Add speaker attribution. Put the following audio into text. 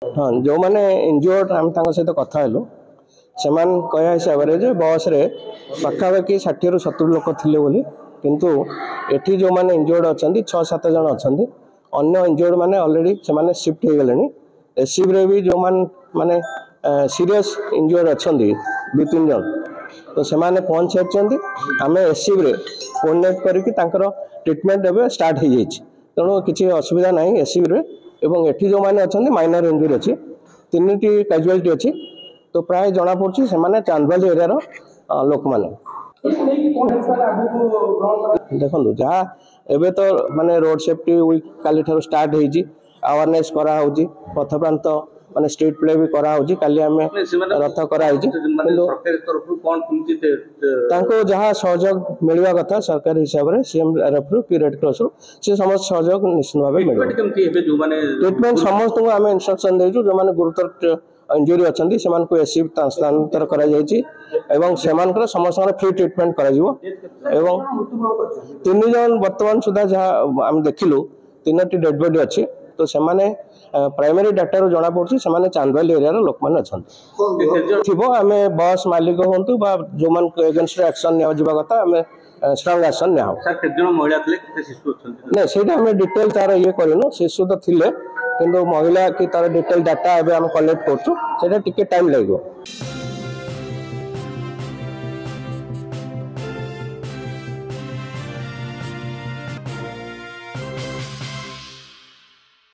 Speaker 1: हाँ जो मैंने इंजुअर्ड आम सहित कथा हेलु से कह हिसाब से बस रे पाखापाखि 60 ରୁ 70 लोक थिले बोली किंतु एठी जो मैंने इंजुअर्ड अच्छा 6-7 जन अच्छा अन्य इंजुअर्ड मैंने ऑलरेडी से शिफ्ट हो गले एससीबी रे भी जो माने सीरियस इंजुअर्ड अच्छा 2-3 जन तो से पहुँच सारी आम एससीबी रे कोऑर्डिनेट करके ट्रीटमेंट एवं स्टार्ट हो जाइए तेणु किसी असुविधा ना एससीबी रे एवं एठी जो मैंने अच्छा माइनर इंजुरी अच्छी 3टी कैजुआलिटी अच्छी तो प्राय जना पड़ी से चांदबाली एरिया लोक मैंने देखो जहाँ एवं तो माने रोड सेफ्टी वीक काली ठार स्टार्ट होती अवेयरनेस कराऊँगी पथ प्रांत माने स्ट्रीट प्ले भी कराऊँगी काली आम रथ कराई जहाँ सहयोग मिलवा कथा सरकार हिसाब से सीएम तरफ कि रेड क्रॉस से समस्त सहयोग निश्चित भाव मिले ट्रीटमेंट समस्त को आम इनस्ट्रक्शन देचु जो मैंने गुरुतर इंजुरी अच्छा से एससीबी स्थानांतर कर समस्त फ्री ट्रीटमेंट कर 3 जन बर्तमान सुधा जहाँ आम देखिलु 3टी डेड बॉडी अच्छी तो से प्राइमरी डाटा रू जना पड़ी से चांदबाली एरिया लोक मैंने अच्छा आम बस मालिक हूँ जो मन एगेन्स्ट एक्शन कथा आम स्ट्रांग एक्शन नहीं से डिटेल तार ये कर शिशु तो थिले किंतु महिला कि तार डिटेल डाटा एवं कलेक्ट कर टाइम लगे।